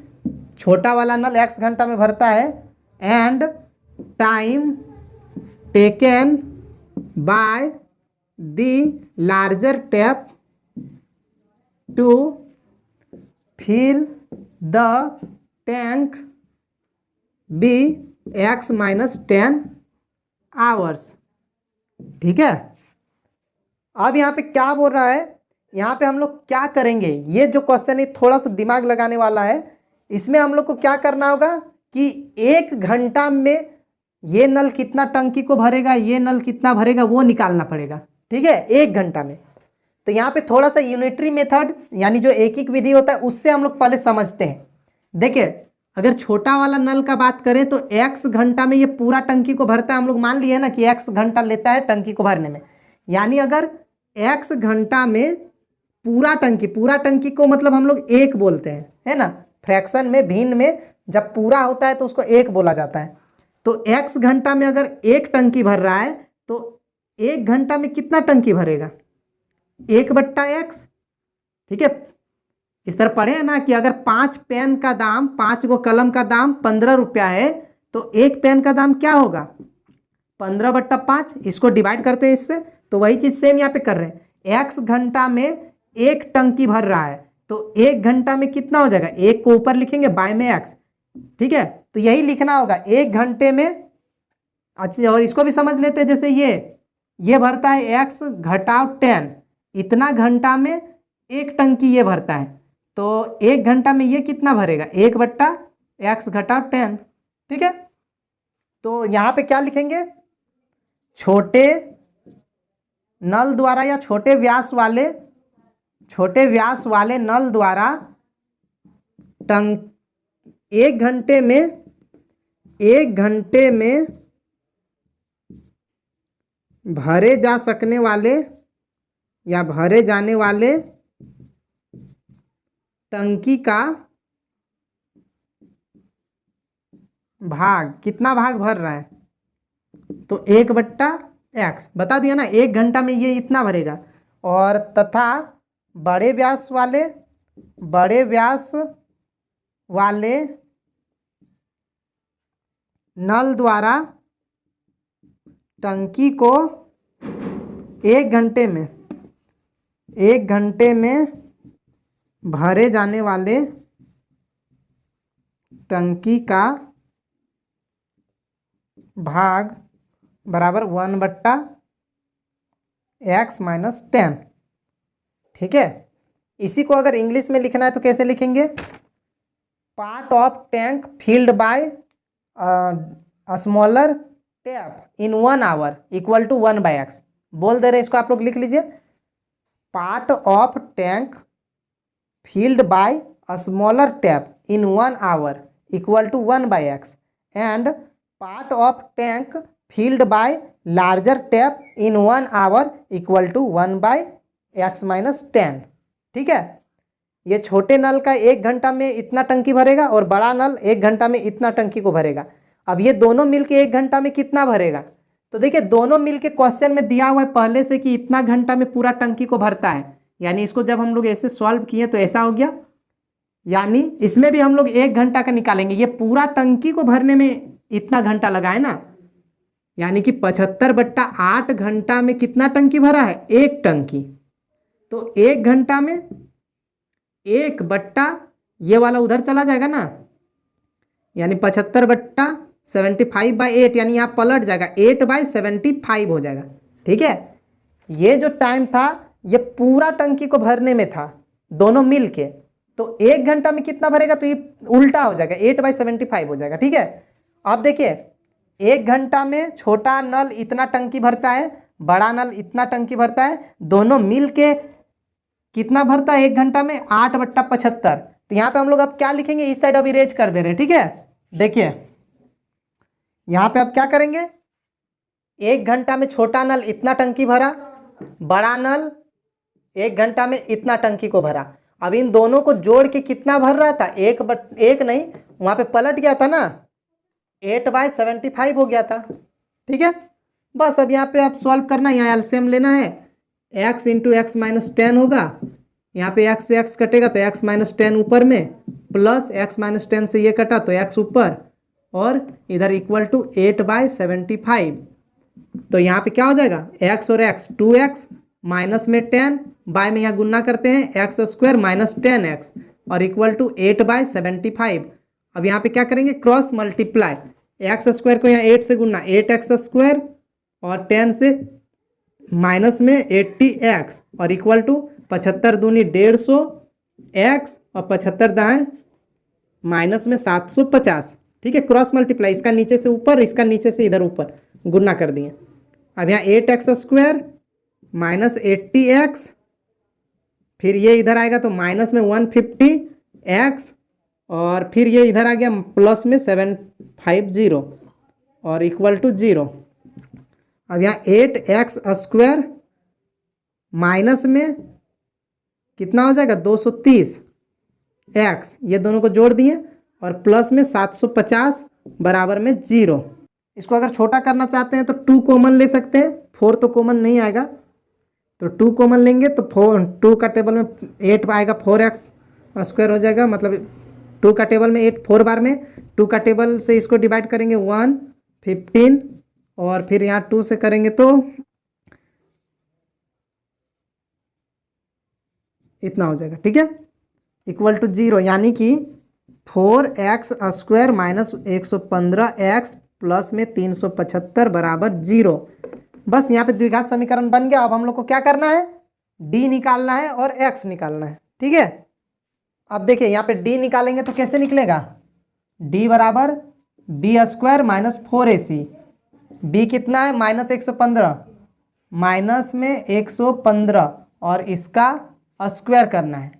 छोटा वाला नल x घंटा में भरता है, and time taken by the larger tap to fill the tank be x minus 10 hours, ठीक है। अब यहाँ पे क्या बोल रहा है, यहाँ पे हम लोग क्या करेंगे, ये जो क्वेश्चन है थोड़ा सा दिमाग लगाने वाला है। इसमें हम लोग को क्या करना होगा कि 1 घंटा में ये नल कितना टंकी को भरेगा, ये नल कितना भरेगा, वो निकालना पड़ेगा, ठीक है, 1 घंटा में। तो यहाँ पे थोड़ा सा यूनिटरी मेथड यानी जो एक एक विधि होता है उससे हम लोग पहले समझते हैं। देखिए अगर छोटा वाला नल का बात करें तो x घंटा में ये पूरा टंकी को भरता है, हम लोग मान लिए ना कि x घंटा लेता है टंकी को भरने में, यानी अगर x घंटा में पूरा टंकी को मतलब हम लोग 1 बोलते हैं, है ना, फ्रैक्शन में भिन्न में जब पूरा होता है तो उसको 1 बोला जाता है। तो x घंटा में अगर 1 टंकी भर रहा है तो 1 घंटा में कितना टंकी भरेगा, 1/x, ठीक है। इस तरह पढ़े हैं ना कि अगर 5 पेन का दाम, 5 गो कलम का दाम 15 रुपया है तो 1 पेन का दाम क्या होगा, 15/5। इसको डिवाइड करते हैं इससे, तो वही चीज़ सेम यहाँ पे कर रहे हैं। x घंटा में 1 टंकी भर रहा है तो 1 घंटा में कितना हो जाएगा, 1 को ऊपर लिखेंगे बाय में x, ठीक है। तो यही लिखना होगा 1 घंटे में। अच्छा और इसको भी समझ लेते हैं, जैसे ये भरता है x घटाव 10, इतना घंटा में 1 टंकी ये भरता है, तो 1 घंटा में ये कितना भरेगा, 1/x घटाव 10, ठीक है। तो यहाँ पे क्या लिखेंगे, छोटे नल द्वारा या छोटे व्यास वाले नल द्वारा 1 घंटे में भरे जा सकने वाले या भरे जाने वाले टंकी का भाग, कितना भाग भर रहा है, तो 1/x बता दिया ना, 1 घंटा में ये इतना भरेगा। और तथा बड़े व्यास वाले नल द्वारा टंकी को 1 घंटे में भरे जाने वाले टंकी का भाग बराबर 1/x माइनस 10, ठीक है। इसी को अगर इंग्लिश में लिखना है तो कैसे लिखेंगे, part of tank filled by smaller tap in 1 hour equal to 1/x। बोल दे रहे हैं, इसको आप लोग लिख लीजिए, part of tank filled by a smaller tap in 1 hour equal to 1/x and part of tank filled by larger tap in 1 hour equal to 1/x minus 10, ठीक है। ये छोटे नल का 1 घंटा में इतना टंकी भरेगा और बड़ा नल 1 घंटा में इतना टंकी को भरेगा। अब ये दोनों मिलके 1 घंटा में कितना भरेगा? तो देखिए दोनों मिलके क्वेश्चन में दिया हुआ है पहले से कि इतना घंटा में पूरा टंकी को भरता है, यानी इसको जब हम लोग ऐसे सॉल्व किए तो ऐसा हो गया, यानी इसमें भी हम लोग 1 घंटा का निकालेंगे। ये पूरा टंकी को भरने में इतना घंटा लगा है ना, यानी कि 75/8 घंटा में कितना टंकी भरा है? 1 टंकी। तो 1 घंटा में 1 बट्टा ये वाला उधर चला जाएगा ना, यानी 75/75/8, यानी यहाँ पलट जाएगा 8/75 हो जाएगा। ठीक है, ये जो टाइम था ये पूरा टंकी को भरने में था दोनों मिल के, तो 1 घंटा में कितना भरेगा? तो ये उल्टा हो जाएगा, 8/75 हो जाएगा। ठीक है, अब देखिए 1 घंटा में छोटा नल इतना टंकी भरता है, बड़ा नल इतना टंकी भरता है, दोनों मिल के कितना भरता है 1 घंटा में? 8/75। तो यहाँ पे हम लोग अब क्या लिखेंगे? इस साइड अब इरेज कर दे रहे हैं। ठीक है, देखिए यहाँ पे अब क्या करेंगे? 1 घंटा में छोटा नल इतना टंकी भरा, बड़ा नल 1 घंटा में इतना टंकी को भरा। अब इन दोनों को जोड़ के कितना भर रहा था? एक नहीं, वहाँ पे पलट गया था ना, 8/75 हो गया था। ठीक है, बस अब यहाँ पे आप सॉल्व करना, यहाँ एलसीएम लेना है, x इंटू एक्स माइनस 10 होगा, यहाँ पे x से x कटेगा तो x माइनस 10 ऊपर में, प्लस x माइनस 10 से ये कटा तो x ऊपर, और इधर इक्वल टू 8/75। तो यहाँ पे क्या हो जाएगा? x और x 2x माइनस में 10, बाय में यहाँ गुना करते हैं x² माइनस 10x और इक्वल टू 8/75। अब यहाँ पे क्या करेंगे? क्रॉस मल्टीप्लाई, x² को यहाँ 8 से गुना 8x² और 10 से माइनस में 80x और इक्वल टू 75 दूनी 150x और 75 दाएँ माइनस में 750। ठीक है, क्रॉस मल्टीप्लाई, इसका नीचे से ऊपर, इसका नीचे से इधर ऊपर गुना कर दिए। अब यहाँ 8x² माइनस 80x, फिर ये इधर आएगा तो माइनस में 150x और फिर ये इधर आ गया प्लस में 750 और इक्वल टू 0। अब यहाँ 8x² माइनस में कितना हो जाएगा? 230x, ये दोनों को जोड़ दिए और प्लस में 750 बराबर में 0। इसको अगर छोटा करना चाहते हैं तो 2 कॉमन ले सकते हैं, 4 तो कॉमन नहीं आएगा, तो 2 कॉमन लेंगे तो 2 का टेबल में 8 आएगा, 4x² हो जाएगा, मतलब 2 का टेबल में 8 4 बार में, 2 का टेबल से इसको डिवाइड करेंगे 1 15 और फिर यहाँ 2 से करेंगे तो इतना हो जाएगा। ठीक है, इक्वल टू 0, यानी कि 4x² माइनस 115x प्लस में 375 बराबर 0। बस यहाँ पे द्विघात समीकरण बन गया। अब हम लोग को क्या करना है? d निकालना है और x निकालना है। ठीक है, अब देखिए यहाँ पे d निकालेंगे तो कैसे निकलेगा? d बराबर b² माइनस 4ac, b कितना है? माइनस 115, माइनस में 115 और इसका स्क्वायर करना है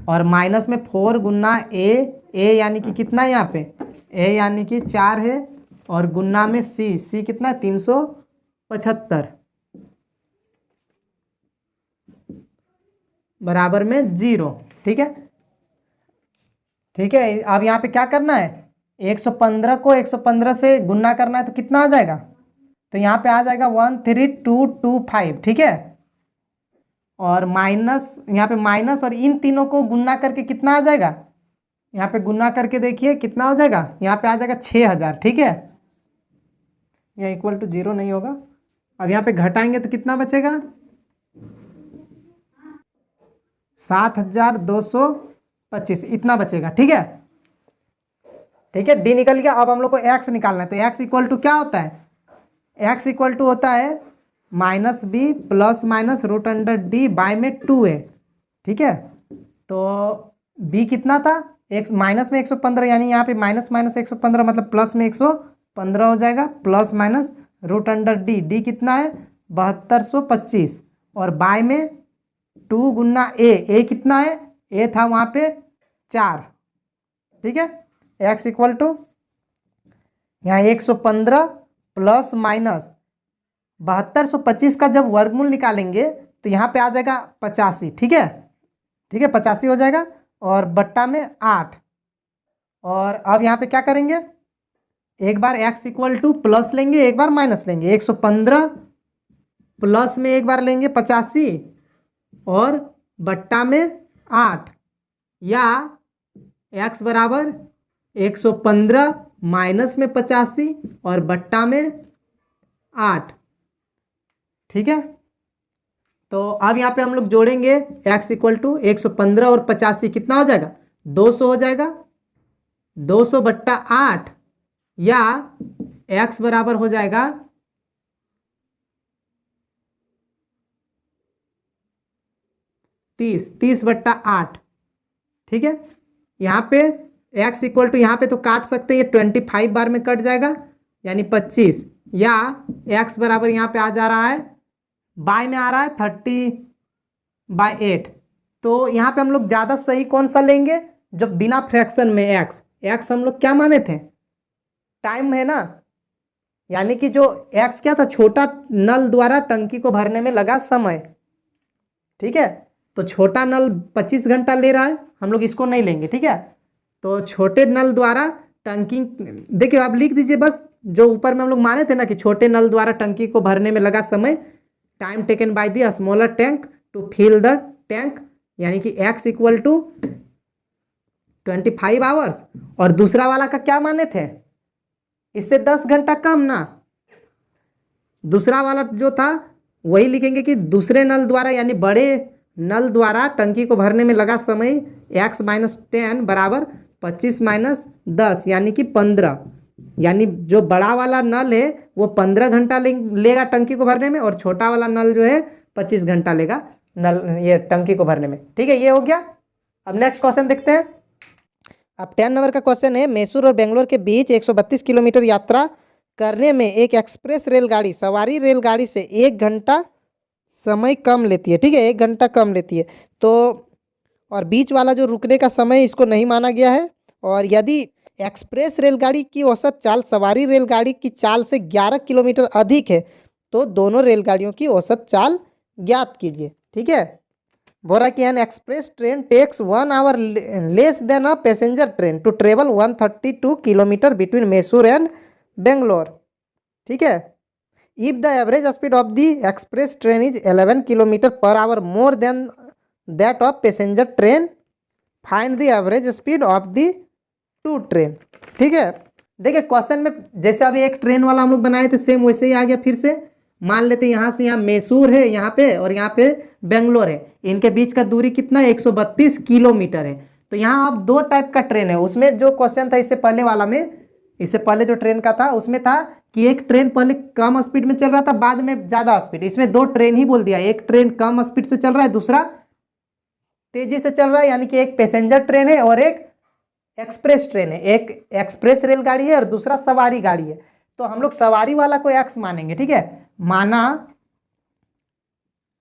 और माइनस में 4 गुना a यानी कि कितना है यहाँ पे? a यानी कि 4 है और गुना में c कितना है? 375 बराबर में 0। ठीक है, ठीक है, अब यहाँ पे क्या करना है? 115 को 115 से गुना करना है तो कितना आ जाएगा? तो यहाँ पे आ जाएगा 13225। ठीक है, और माइनस, यहाँ पे माइनस और इन तीनों को गुना करके कितना आ जाएगा? यहाँ पे गुना करके देखिए कितना हो जाएगा? यहाँ पे आ जाएगा 6000। ठीक है, यहाँ इक्वल टू 0 नहीं होगा। अब यहाँ पे घटाएंगे तो कितना बचेगा? 7225 इतना बचेगा। ठीक है, ठीक है, डी निकल गया। अब हम लोग को एक्स निकालना है, तो एक्स इक्वल टू क्या होता है? एक्स इक्वल टू होता है minus b plus minus root under d by में 2a। ठीक है, तो b कितना था? x माइनस में 115, यानी यहाँ पे माइनस माइनस 115 मतलब प्लस में 115 हो जाएगा, plus minus root under d, d कितना है? 7225 और बाय में 2 गुना ए कितना है? ए था वहाँ पे 4। ठीक है, x इक्वल टू यहाँ 115 प्लस माइनस 7225 का जब वर्गमूल निकालेंगे तो यहाँ पे आ जाएगा 85। ठीक है, ठीक है, 85 हो जाएगा और बट्टा में 8। और अब यहाँ पे क्या करेंगे? एक बार x इक्वल टू प्लस लेंगे, एक बार माइनस लेंगे। 115 प्लस में एक बार लेंगे 85 और बट्टा में 8, या x बराबर 115 माइनस में 85 और बट्टा में 8। ठीक है, तो अब यहाँ पे हम लोग जोड़ेंगे x इक्वल टू 115 और 85 कितना हो जाएगा, 200 हो जाएगा। 200 बट्टा 8 या x बराबर हो जाएगा 30 बट्टा 8। ठीक है, यहाँ पे x इक्वल टू, यहाँ पे तो काट सकते हैं, ये 25 बार में कट जाएगा यानी 25, या x बराबर यहाँ पे आ जा रहा है, बाय में आ रहा है 30/8। तो यहाँ पे हम लोग ज़्यादा सही कौन सा लेंगे, जब बिना फ्रैक्शन में x हम लोग क्या माने थे, टाइम है ना, यानी कि जो x क्या था, छोटा नल द्वारा टंकी को भरने में लगा समय। ठीक है, तो छोटा नल 25 घंटा ले रहा है, हम लोग इसको नहीं लेंगे। ठीक है, तो छोटे नल द्वारा टंकी, देखिए आप लिख दीजिए बस, जो ऊपर में हम लोग माने थे ना कि छोटे नल द्वारा टंकी को भरने में लगा समय, time taken by the smaller tank to fill the tank, यानी कि x इक्वल टू 25 आवर्स। और दूसरा वाला का क्या माने थे, इससे 10 घंटा कम ना, दूसरा वाला जो था वही लिखेंगे कि दूसरे नल द्वारा यानी बड़े नल द्वारा टंकी को भरने में लगा समय x माइनस 10 बराबर 25 माइनस 10 यानी कि 15, यानी जो बड़ा वाला नल है वो 15 घंटा लेगा टंकी को भरने में, और छोटा वाला नल जो है 25 घंटा लेगा नल ये टंकी को भरने में। ठीक है, ये हो गया। अब नेक्स्ट क्वेश्चन देखते हैं। अब 10 नंबर का क्वेश्चन है, मैसूर और बेंगलोर के बीच 132 किलोमीटर यात्रा करने में एक एक्सप्रेस रेलगाड़ी सवारी रेलगाड़ी से 1 घंटा समय कम लेती है। ठीक है, 1 घंटा कम लेती है, तो और बीच वाला जो रुकने का समय इसको नहीं माना गया है। और यदि एक्सप्रेस रेलगाड़ी की औसत चाल सवारी रेलगाड़ी की चाल से 11 किलोमीटर अधिक है तो दोनों रेलगाड़ियों की औसत चाल ज्ञात कीजिए। ठीक है, बोल रहा कि an express train takes 1 hour less than a passenger train to travel 132 kilometre between Mysore and Bangalore. ठीक है, if the average speed of the express train is 11 kilometre per hour more than that of passenger train, find the average speed of the two train. ठीक है, देखिए question में जैसे अभी एक train वाला हम लोग बनाए थे सेम वैसे ही आ गया। फिर से मान लेते हैं यहाँ से यहाँ मैसूर है यहाँ पे और यहाँ पे बेंगलोर है, इनके बीच का दूरी कितना है, 132 किलोमीटर है। तो यहाँ अब दो टाइप का ट्रेन है, उसमें जो क्वेश्चन था इससे पहले वाला में, इससे पहले जो ट्रेन का था उसमें था कि एक ट्रेन पहले कम स्पीड में चल रहा था, बाद में ज़्यादा स्पीड। इसमें दो ट्रेन ही बोल दिया, एक ट्रेन कम स्पीड से चल रहा है, दूसरा तेजी से चल रहा है, यानी कि एक पैसेंजर ट्रेन है और एक एक्सप्रेस ट्रेन है। एक एक्सप्रेस रेलगाड़ी है और दूसरा सवारी गाड़ी है। तो हम लोग सवारी वाला को एक्स मानेंगे। ठीक है,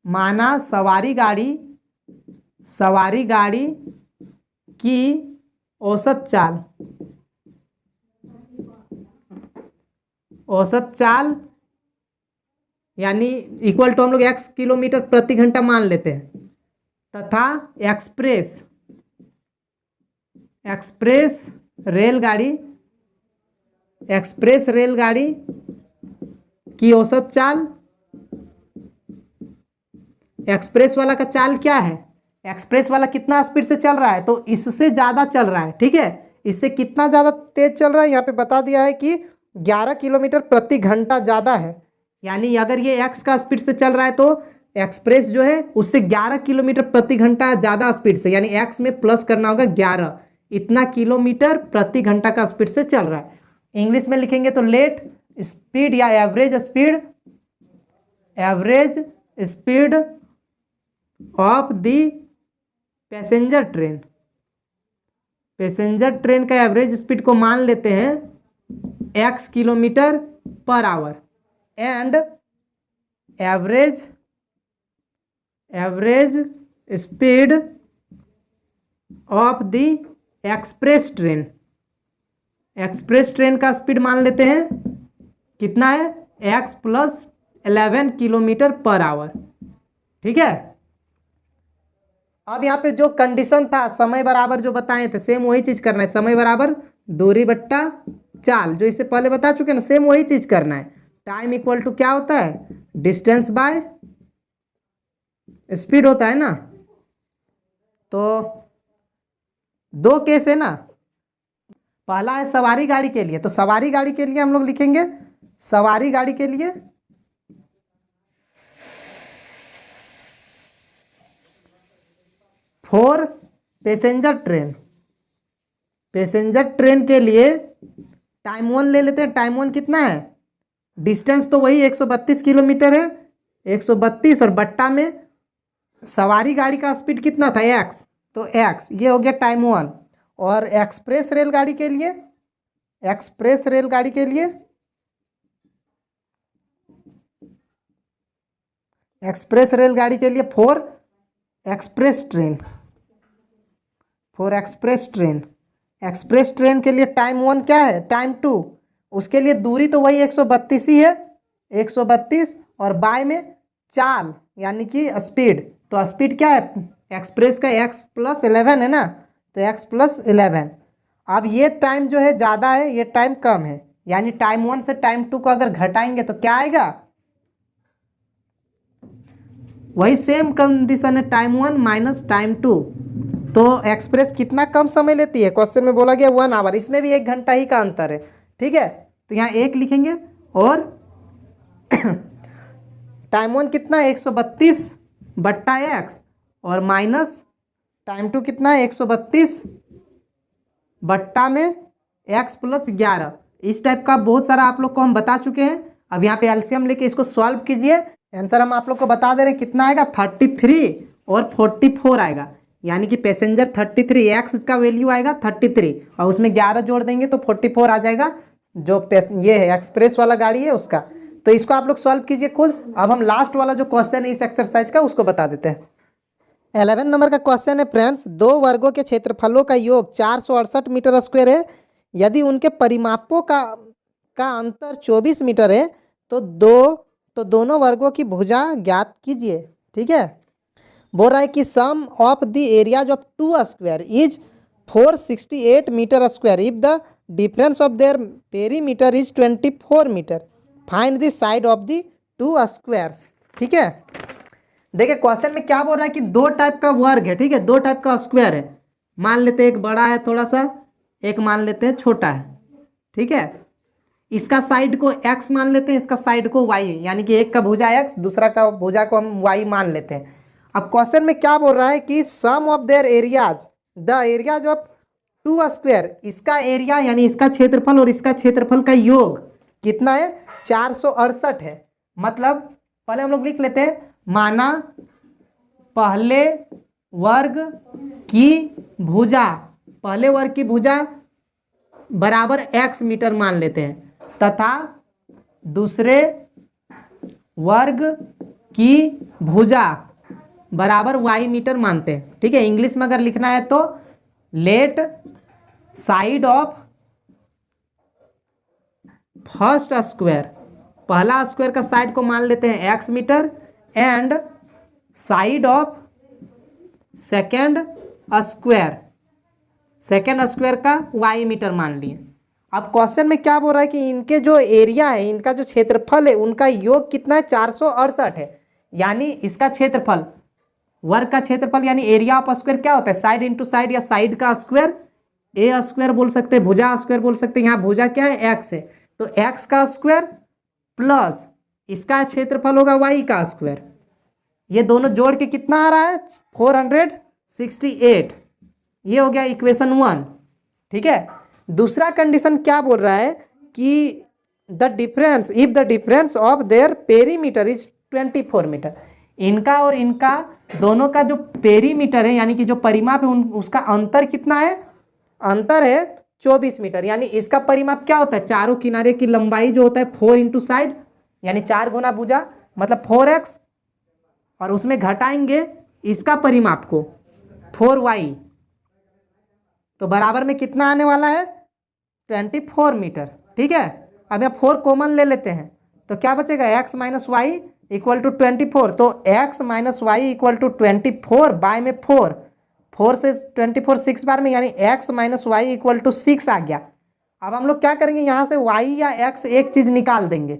माना सवारी गाड़ी की औसत चाल यानी इक्वल टू हम लोग x किलोमीटर प्रति घंटा मान लेते हैं, तथा एक्सप्रेस रेलगाड़ी की औसत चाल, एक्सप्रेस वाला का चाल क्या है, एक्सप्रेस वाला कितना स्पीड से चल रहा है, तो इससे ज़्यादा चल रहा है। ठीक है, इससे कितना ज़्यादा तेज चल रहा है, यहाँ पे बता दिया है कि 11 किलोमीटर प्रति घंटा ज़्यादा है। यानी अगर ये x का स्पीड से चल रहा है तो एक्सप्रेस जो है उससे 11 किलोमीटर प्रति घंटा ज़्यादा स्पीड से, यानी x में प्लस करना होगा 11, इतना किलोमीटर प्रति घंटा का स्पीड से चल रहा है। इंग्लिश में लिखेंगे तो लेट स्पीड या average speed of the passenger train का एवरेज स्पीड को मान लेते हैं x kilometre per our, and average speed of the express train का स्पीड मान लेते हैं कितना है, x plus 11 kilometre per hour. ठीक है, अब यहाँ पे जो कंडीशन था समय बराबर जो बताए थे सेम वही चीज़ करना है, समय बराबर दूरी बट्टा चाल, जो इससे पहले बता चुके ना, सेम वही चीज करना है। टाइम इक्वल टू क्या होता है, डिस्टेंस बाय स्पीड होता है ना। तो दो केस है ना, पहला है सवारी गाड़ी के लिए, तो सवारी गाड़ी के लिए हम लोग लिखेंगे, सवारी गाड़ी के लिए for passenger train, passenger train के लिए टाइम वन ले लेते हैं। टाइम वन कितना है, डिस्टेंस तो वही 132 किलोमीटर है, 132 और बट्टा में सवारी गाड़ी का स्पीड कितना था एक्स, तो एक्स, ये हो गया टाइम वन। और एक्सप्रेस रेलगाड़ी के लिए, एक्सप्रेस रेलगाड़ी के लिए, एक्सप्रेस रेलगाड़ी के लिए for express train, for express train, express train के लिए टाइम वन क्या है, टाइम टू, उसके लिए दूरी तो वही 132 ही है, 132 और बाय में चाल यानी कि स्पीड, तो स्पीड क्या है एक्सप्रेस का x+11 है ना, तो x+11। अब ये टाइम जो है ज़्यादा है, ये टाइम कम है, यानी टाइम वन से टाइम टू को अगर घटाएंगे तो क्या आएगा, वही सेम कंडीशन है, time one minus time two. तो एक्सप्रेस कितना कम समय लेती है, क्वेश्चन में बोला गया 1 आवर, इसमें भी 1 घंटा ही का अंतर है, ठीक है। तो यहाँ 1 लिखेंगे और टाइम वन कितना है 132 बट्टा एक्स और माइनस टाइम टू कितना है 132 बट्टा में x+11। इस टाइप का बहुत सारा आप लोग को हम बता चुके हैं। अब यहाँ पे एलसीएम लेके इसको सॉल्व कीजिए, आंसर हम आप लोग को बता दे रहे हैं कितना आएगा, 33 और 44 आएगा, यानी कि पैसेंजर 33, एक्स इसका वैल्यू आएगा 33 और उसमें 11 जोड़ देंगे तो 44 आ जाएगा, जो ये है एक्सप्रेस वाला गाड़ी है उसका। तो इसको आप लोग सॉल्व कीजिए खुद। अब हम लास्ट वाला जो क्वेश्चन है इस एक्सरसाइज का उसको बता देते हैं। 11 नंबर का क्वेश्चन है फ्रेंड्स, दो वर्गों के क्षेत्रफलों का योग 468 मीटर स्क्वायर है, यदि उनके परिमापों का अंतर 24 मीटर है तो दोनों वर्गों की भुजा ज्ञात कीजिए, ठीक है। बोल रहा है कि sum of the areas of two square is 468 metre square if the difference of their perimeter is 24 metre, find the side of the two squares, ठीक है। देखिए क्वेश्चन में क्या बोल रहा है कि दो टाइप का वर्ग है, ठीक है, दो टाइप का स्क्वायर है, मान लेते हैं एक बड़ा है थोड़ा सा, एक मान लेते हैं छोटा है, ठीक है। इसका साइड को x मान लेते हैं, इसका साइड को y, यानी कि एक का भुजा x दूसरा का भुजा को हम y मान लेते हैं। अब क्वेश्चन में क्या बोल रहा है कि sum of their areas, the areas of two square, इसका एरिया यानी इसका क्षेत्रफल और इसका क्षेत्रफल का योग कितना है 468 है। मतलब पहले हम लोग लिख लेते हैं, माना पहले वर्ग की भुजा, पहले वर्ग की भुजा बराबर x मीटर मान लेते हैं तथा दूसरे वर्ग की भुजा बराबर y मीटर मानते हैं, ठीक है। इंग्लिश में अगर लिखना है तो let side of first square, पहला स्क्वायर का साइड को मान लेते हैं x metre and side of second square, second square का y मीटर मान लिए। अब क्वेश्चन में क्या बोल रहा है कि इनके जो एरिया है, इनका जो क्षेत्रफल है, उनका योग कितना है 468 है, यानी इसका क्षेत्रफल, वर्ग का क्षेत्रफल यानी एरिया ऑफ स्क्वायर क्या होता है, साइड इंटू साइड या साइड का स्क्वायर, ए स्क्वायर बोल सकते हैं, भुजा स्क्वायर बोल सकते हैं। यहाँ भुजा क्या है एक्स है, तो एक्स का स्क्वायर प्लस इसका क्षेत्रफल होगा वाई का स्क्वायर, ये दोनों जोड़ के कितना आ रहा है 468, ये हो गया इक्वेशन 1, ठीक है। दूसरा कंडीशन क्या बोल रहा है कि the difference, if the difference of their perimeter is 24 metre, इनका और इनका दोनों का जो पेरीमीटर है यानी कि जो परिमाप है उसका अंतर कितना है, अंतर है 24 मीटर, यानी इसका परिमाप क्या होता है, चारों किनारे की लंबाई जो होता है 4 इंटू साइड यानी 4 गुना भुजा मतलब 4x, और उसमें घटाएंगे इसका परिमाप को 4y, तो बराबर में कितना आने वाला है 24 मीटर, ठीक है। अब यहाँ 4 कॉमन ले लेते हैं तो क्या बचेगा x minus y equal to 24, तो x minus y equal to 24 by में 4 से 24 6 बार में, यानी x minus y equal to 6 आ गया, अब हम लोग क्या करेंगे, यहाँ से y या x एक चीज़ निकाल देंगे,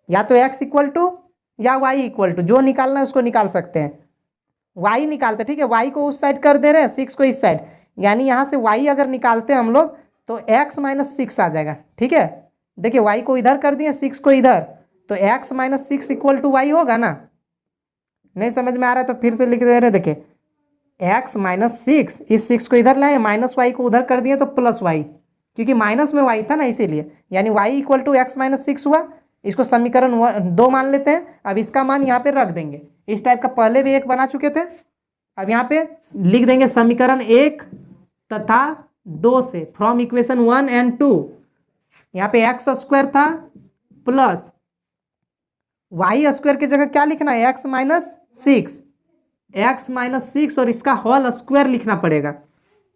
या तो x इक्वल टू या y इक्वल टू, जो निकालना है उसको निकाल सकते हैं। y निकालते, ठीक है, y को उस साइड कर दे रहे हैं, 6 को इस साइड, यानी यहाँ से y अगर निकालते हैं हम लोग तो x माइनस 6 आ जाएगा। ठीक है, देखिए y को इधर कर दिए, 6 को इधर, तो x minus 6 equal to y होगा ना। नहीं समझ में आ रहा है तो फिर से लिख दे रहे, देखिए x माइनस 6, इस 6 को इधर लाए, माइनस y को उधर कर दिए तो प्लस y, क्योंकि माइनस में y था ना इसीलिए, यानी y equal to x minus 6 हुआ। इसको समीकरण 2 मान लेते हैं। अब इसका मान यहाँ पे रख देंगे, इस टाइप का पहले भी एक बना चुके थे। अब यहाँ पे लिख देंगे समीकरण 1 तथा 2 से, फ्रॉम इक्वेशन 1 एंड 2, यहाँ पे एक्स स्क्वायर था प्लस वाई स्क्वायर की जगह क्या लिखना है, एक्स माइनस 6 और इसका होल स्क्वायर लिखना पड़ेगा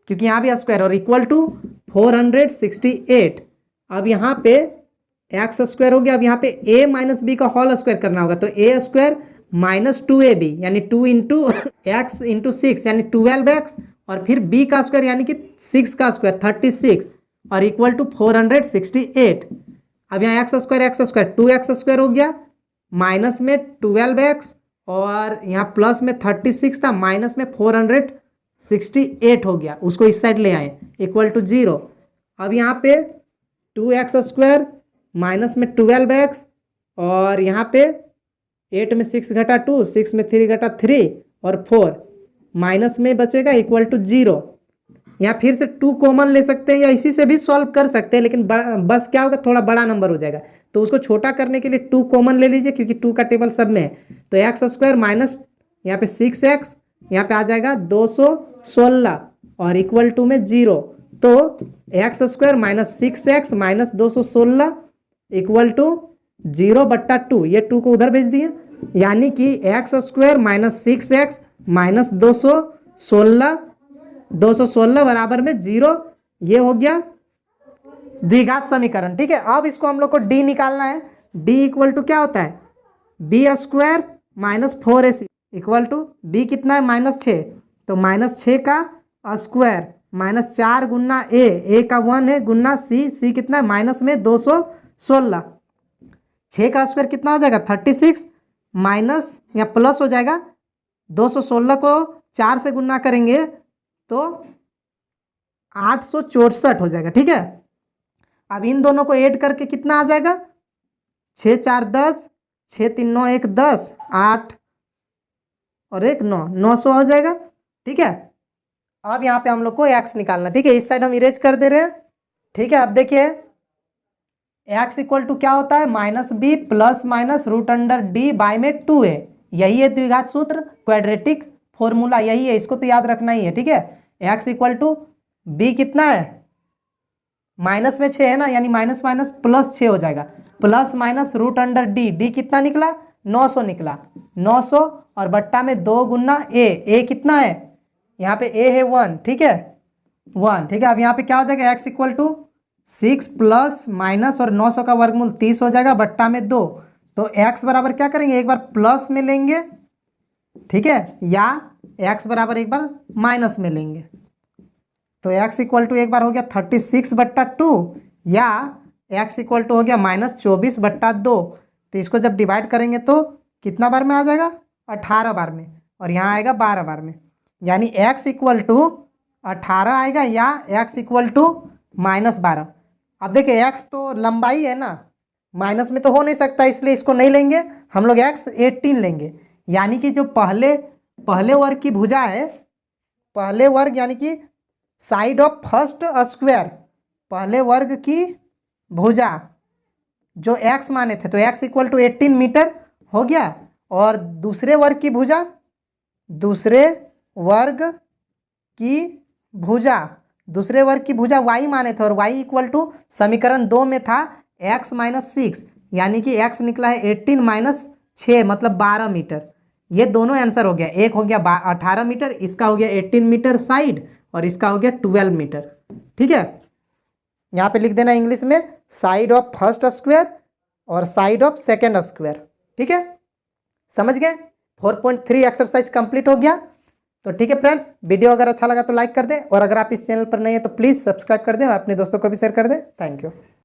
क्योंकि यहाँ भी स्क्वायर, और इक्वल टू 468। अब यहाँ पे एक्स स्क्वायर हो गया, अब यहाँ पे a माइनस बी का होल स्क्वायर करना होगा, तो a स्क्वायर माइनस 2ab यानी 2 इंटू एक्स इंटू 6 यानी 12x, और फिर b का स्क्वायर यानी कि 6 का स्क्वायर 36, और इक्वल टू 468। अब यहाँ एक्स स्क्वायर 2x स्क्वायर हो गया, माइनस में 12x, और यहाँ प्लस में 36 था, माइनस में 468 हो गया, उसको इस साइड ले आए, इक्वल टू 0। अब यहाँ पे 2x स्क्वायर माइनस में 12x, और यहाँ पे 8 में 6 घटा 2, 6 में 3 घटा 3 और 4, माइनस में बचेगा इक्वल टू 0। यहाँ फिर से 2 कॉमन ले सकते हैं या इसी से भी सॉल्व कर सकते हैं, लेकिन बस क्या होगा, थोड़ा बड़ा नंबर हो जाएगा, तो उसको छोटा करने के लिए 2 कॉमन ले लीजिए, क्योंकि 2 का टेबल सब में है। तो एक्स स्क्वायर माइनस यहाँ पे 6x, यहाँ पे आ जाएगा 216 और इक्वल टू में 0। तो x square minus 6x minus 216 equal to 0/2, ये 2 को उधर भेज दिए, यानी कि x square minus 6x minus 216 बराबर में 0। ये हो गया द्विघात समीकरण। ठीक है, अब इसको हम लोग को d निकालना है। d इक्वल टू क्या होता है, b square minus 4ac equal to b कितना है, -6, तो -6 का स्क्वायर माइनस 4 गुना a का 1 है, गुना c कितना है, माइनस में 216, 6 का स्क्वायर कितना हो जाएगा 36, माइनस या प्लस हो जाएगा 216 को 4 से गुना करेंगे तो 864 हो जाएगा। ठीक है, अब इन दोनों को ऐड करके कितना आ जाएगा, 6 4 10, 6 3 9 1 10, 8 और 1 9, 900 हो जाएगा। ठीक है, अब यहाँ पे हम लोग को x निकालना। ठीक है, इस साइड हम इरेज कर दे रहे हैं। ठीक है, अब देखिए x इक्वल टू क्या होता है, -b plus minus √d by में 2a, यही है द्विघात सूत्र, क्वाड्रेटिक फॉर्मूला यही है, इसको तो याद रखना ही है। ठीक है, x इक्वल टू b कितना है, माइनस में 6 है ना, यानी माइनस माइनस प्लस 6 हो जाएगा, प्लस माइनस √d, d कितना निकला 900 निकला, 900 और बट्टा में 2 गुना a कितना है, यहाँ पे a है 1। ठीक है 1। ठीक है, अब यहाँ पे क्या हो जाएगा, x equal to 6 plus minus और 900 का वर्गमूल 30 हो जाएगा, बट्टा में 2, तो x बराबर क्या करेंगे, एक बार प्लस में लेंगे, ठीक है, या x बराबर एक बार माइनस में लेंगे, तो x इक्वल टू एक बार हो गया 36/2, या x इक्वल टू हो गया -24/2। तो इसको जब डिवाइड करेंगे तो कितना बार में आ जाएगा, 18 बार में, और यहाँ आएगा 12 बार में, यानी x इक्वल टू 18 आएगा या x इक्वल टू -12। अब देखिए x तो लंबाई है ना, माइनस में तो हो नहीं सकता, इसलिए इसको नहीं लेंगे हम लोग, x 18 लेंगे, यानी कि जो पहले वर्ग की भुजा है, पहले वर्ग यानी कि साइड ऑफ फर्स्ट स्क्वायर, पहले वर्ग की भुजा जो x माने थे, तो x इक्वल टू 18 मीटर हो गया, और दूसरे वर्ग की भुजा, दूसरे वर्ग की भुजा y माने थे, और y इक्वल टू समीकरण 2 में था x माइनस 6, यानी कि x निकला है 18 माइनस 6 मतलब 12 मीटर। ये दोनों आंसर हो गया, एक हो गया 18 मीटर, इसका हो गया 18 मीटर साइड, और इसका हो गया 12 मीटर। ठीक है, यहाँ पे लिख देना इंग्लिश में साइड ऑफ फर्स्ट स्क्वायर और साइड ऑफ सेकेंड स्क्वायर। ठीक है, समझ गए, 4.3 एक्सरसाइज कंप्लीट हो गया। तो ठीक है फ्रेंड्स, वीडियो अगर अच्छा लगा तो लाइक कर दें, और अगर आप इस चैनल पर नए हैं तो प्लीज़ सब्सक्राइब कर दें और अपने दोस्तों को भी शेयर कर दें। Thank you.